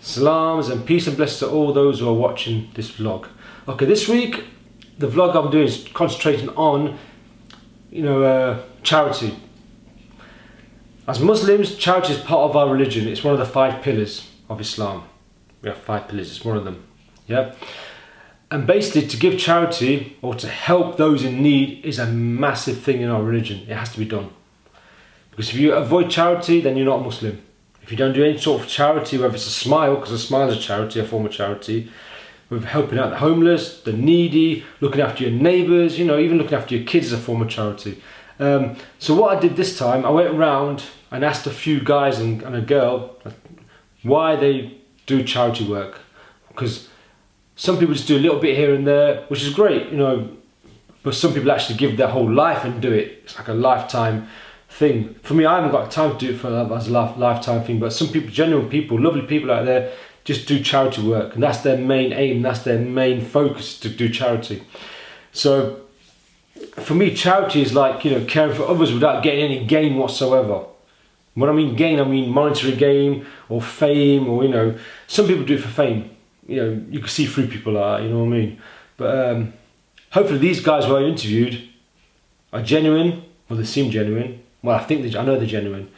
Salams and peace and blessings to all those who are watching this vlog. Okay, this week the vlog I'm doing is concentrating on, charity. As Muslims, charity is part of our religion. It's one of the 5 pillars of Islam. We have 5 pillars, it's one of them. Yeah. And basically to give charity or to help those in need is a massive thing in our religion. It has to be done. Because if you avoid charity, then you're not a Muslim. If you don't do any sort of charity, whether it's a smile, because a smile is a charity, a form of charity, with helping out the homeless, the needy, looking after your neighbours, even looking after your kids is a form of charity. So what I did this time, I went around and asked a few guys and a girl why they do charity work. Because some people just do a little bit here and there, which is great, but some people actually give their whole life and do it. It's like a lifetime thing. For me, I haven't got time to do it as a lifetime thing, but some people, genuine people, lovely people out there, just do charity work, and that's their main aim, that's their main focus, to do charity. So for me, charity is like, caring for others without getting any gain whatsoever. When I mean gain, I mean monetary gain or fame, or some people do it for fame. You can see through people like that, you know what I mean? But hopefully these guys who I interviewed are genuine, or they seem genuine. Well, I know they're genuine.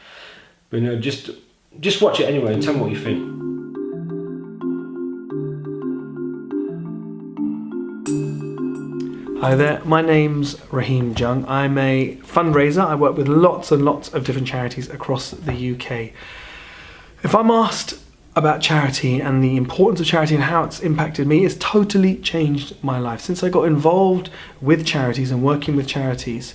But just watch it anyway and tell me what you think. Hi there, my name's Raheem Jung. I'm a fundraiser. I work with lots and lots of different charities across the UK. If I'm asked about charity and the importance of charity and how it's impacted me, it's totally changed my life. Since I got involved with charities and working with charities,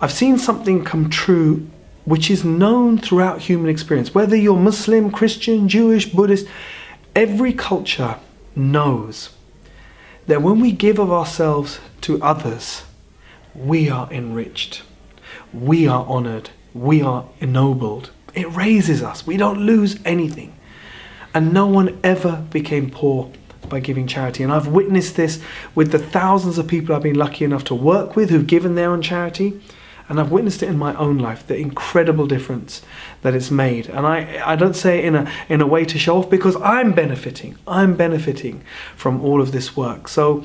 I've seen something come true which is known throughout human experience. Whether you're Muslim, Christian, Jewish, Buddhist, every culture knows that when we give of ourselves to others, we are enriched, we are honoured, we are ennobled. It raises us, we don't lose anything. And no one ever became poor by giving charity. And I've witnessed this with the thousands of people I've been lucky enough to work with who've given their own charity. And I've witnessed it in my own life, the incredible difference that it's made. And I don't say it in a way to show off, because I'm benefiting from all of this work. So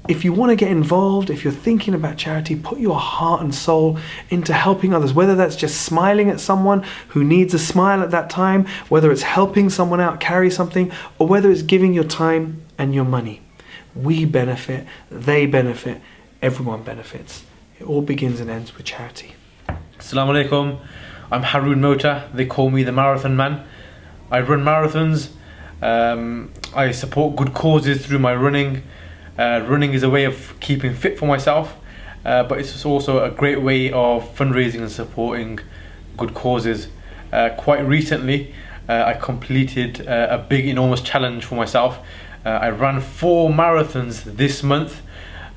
if you want to get involved, if you're thinking about charity, put your heart and soul into helping others, whether that's just smiling at someone who needs a smile at that time, whether it's helping someone out carry something, or whether it's giving your time and your money. We benefit, they benefit, everyone benefits. It all begins and ends with charity. Assalamu alaikum. I'm Haroon Mota. They call me the Marathon Man. I run marathons. I support good causes through my running. Running is a way of keeping fit for myself, but it's also a great way of fundraising and supporting good causes. Quite recently, I completed a big, enormous challenge for myself. I ran 4 marathons this month.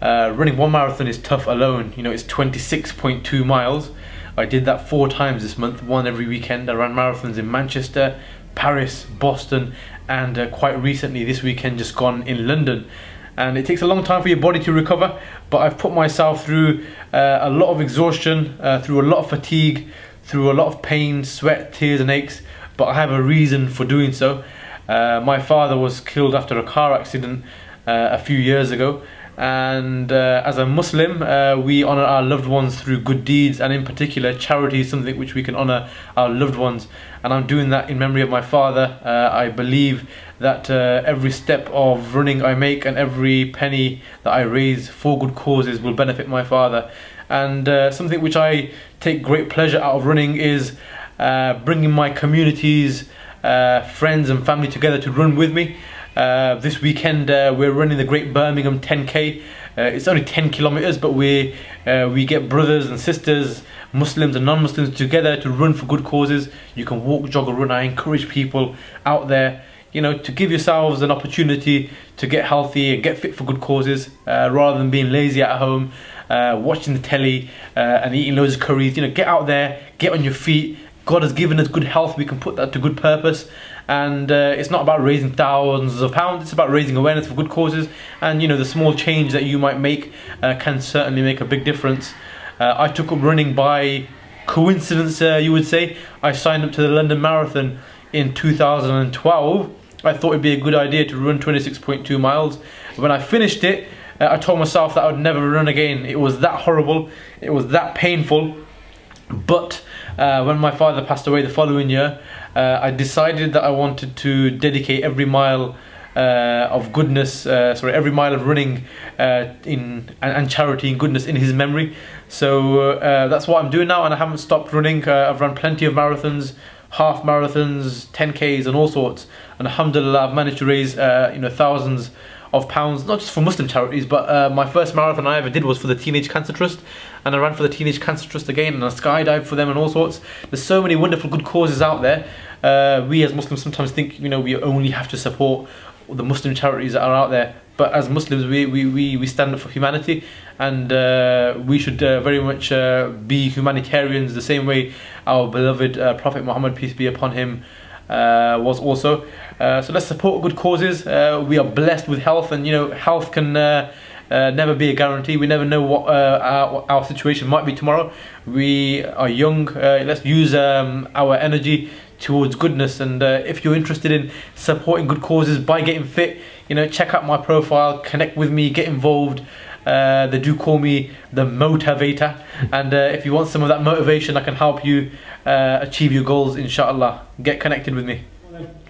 Running 1 marathon is tough alone. It's 26.2 miles. I did that 4 times this month, one every weekend. I ran marathons in Manchester, Paris, Boston, and quite recently this weekend just gone in London. And it takes a long time for your body to recover, but I've put myself through a lot of exhaustion, through a lot of fatigue, through a lot of pain, sweat, tears and aches, but I have a reason for doing so. My father was killed after a car accident a few years ago, and as a Muslim, we honour our loved ones through good deeds, and in particular charity is something which we can honour our loved ones, and I'm doing that in memory of my father. I believe that every step of running I make and every penny that I raise for good causes will benefit my father. And something which I take great pleasure out of running is bringing my communities, friends and family together to run with me. This weekend we're running the Great Birmingham 10K. It's only 10 kilometers, but we get brothers and sisters, Muslims and non-Muslims together to run for good causes. You can walk, jog or run. I encourage people out there, to give yourselves an opportunity to get healthy and get fit for good causes, rather than being lazy at home, watching the telly and eating loads of curries. Get out there, get on your feet. God has given us good health, we can put that to good purpose. And it's not about raising thousands of pounds, it's about raising awareness for good causes. And the small change that you might make can certainly make a big difference. I took up running by coincidence, you would say. I signed up to the London Marathon in 2012 I thought it'd be a good idea to run 26.2 miles. When I finished it, I told myself that I would never run again. It was that horrible, it was that painful. But when my father passed away the following year, I decided that I wanted to dedicate every mile of goodness, every mile of running and charity and goodness in his memory. So that's what I'm doing now, and I haven't stopped running. I've run plenty of marathons, half marathons, 10Ks and all sorts, and alhamdulillah I've managed to raise thousands of pounds, not just for Muslim charities, but my first marathon I ever did was for the Teenage Cancer Trust, and I ran for the Teenage Cancer Trust again, and I skydived for them and all sorts. There's so many wonderful good causes out there. We as Muslims sometimes think we only have to support the Muslim charities that are out there, but as Muslims we stand up for humanity, and we should very much be humanitarians the same way our beloved Prophet Muhammad, peace be upon him, was also. So let's support good causes. We are blessed with health, and health can never be a guarantee. We never know what our situation might be tomorrow. We are young. Let's use our energy towards goodness, and if you're interested in supporting good causes by getting fit, check out my profile, connect with me, get involved. They do call me the motivator, and if you want some of that motivation, I can help you achieve your goals, inshallah. Get connected with me.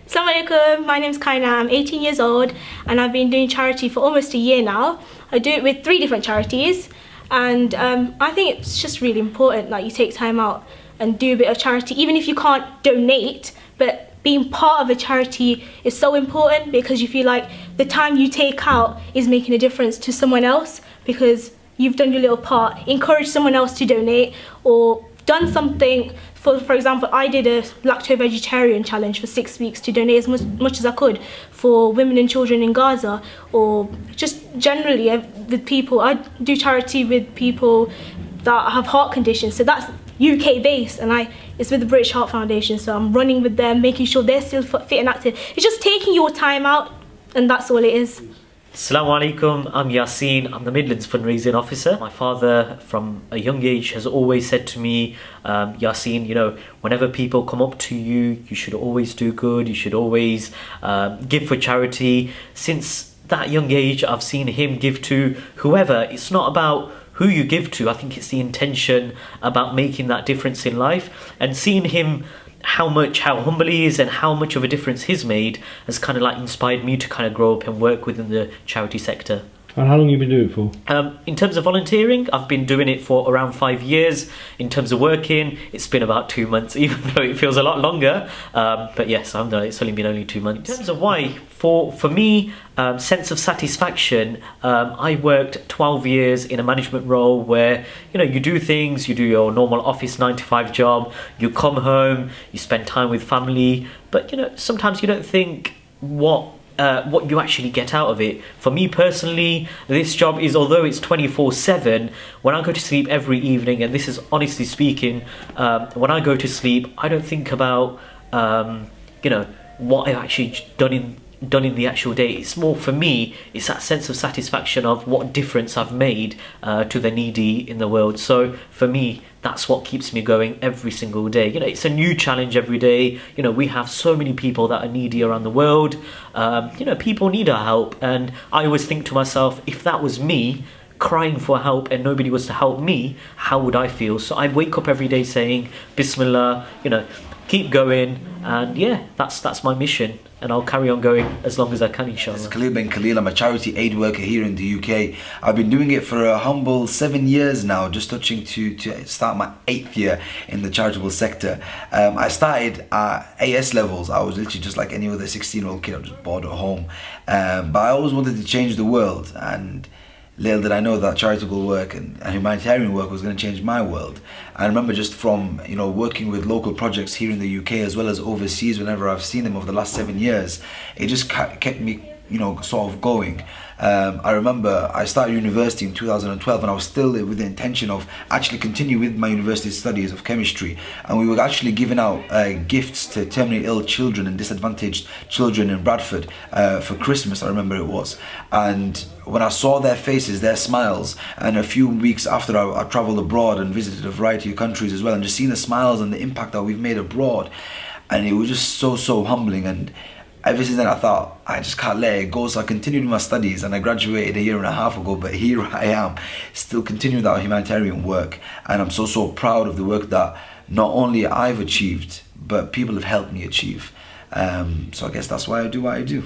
Assalamu alaikum, my name's Kyla, I'm 18 years old and I've been doing charity for almost a year now. I do it with 3 different charities, and I think it's just really important that you take time out and do a bit of charity, even if you can't donate, but being part of a charity is so important because you feel like the time you take out is making a difference to someone else because you've done your little part. Encourage someone else to donate, or done something. For example, I did a lacto-vegetarian challenge for 6 weeks to donate as much as I could for women and children in Gaza, or just generally with people. I do charity with people that have heart conditions, so that's UK based, and it's with the British Heart Foundation, so I'm running with them, making sure they're still fit and active. It's just taking your time out, and that's all it is. Assalamu alaikum, I'm Yasin, I'm the Midlands Fundraising Officer. My father from a young age has always said to me, Yasin, whenever people come up to you, you should always do good, you should always give for charity. Since that young age, I've seen him give to whoever. It's not about who you give to, I think it's the intention about making that difference in life, and seeing him how humble he is and how much of a difference he's made has kind of inspired me to kind of grow up and work within the charity sector. And how long have you been doing it for? In terms of volunteering, I've been doing it for around 5 years. In terms of working, it's been about 2 months, even though it feels a lot longer. But yes, it's only been only 2 months. In terms of why, for me, sense of satisfaction, I worked 12 years in a management role where, you do things, you do your normal office 9-to-5 job, you come home, you spend time with family, but, sometimes you don't think what you actually get out of it. For me personally, this job is, although it's 24/7, when I go to sleep every evening, and this is honestly speaking, when I go to sleep, I don't think about what I've actually done in the actual day. It's more, for me, it's that sense of satisfaction of what difference I've made to the needy in the world. So for me, that's what keeps me going every single day. It's a new challenge every day. We have so many people that are needy around the world. People need our help, and I always think to myself, if that was me crying for help and nobody was to help me, how would I feel? So I wake up every day saying Bismillah, keep going, and yeah, that's my mission, and I'll carry on going as long as I can, inshallah. It's Kalila bin Kalila. I'm a charity aid worker here in the UK. I've been doing it for a humble 7 years now, just touching to start my 8th year in the charitable sector. I started at AS levels. I was literally just like any other 16-year-old kid. I was just bored at home, but I always wanted to change the world, and little did I know that charitable work and humanitarian work was going to change my world. I remember just from working with local projects here in the UK as well as overseas, whenever I've seen them over the last 7 years, it just kept me sort of going. I remember I started university in 2012, and I was still with the intention of actually continue with my university studies of chemistry, and we were actually giving out gifts to terminally ill children and disadvantaged children in Bradford for Christmas, I remember it was. And when I saw their faces, their smiles, and a few weeks after I travelled abroad and visited a variety of countries as well, and just seeing the smiles and the impact that we've made abroad, and it was just so humbling. And ever since then I thought I just can't let it go, so I continued my studies and I graduated 1.5 years ago, but here I am still continuing that humanitarian work, and I'm so proud of the work that not only I've achieved but people have helped me achieve. So I guess that's why I do what I do.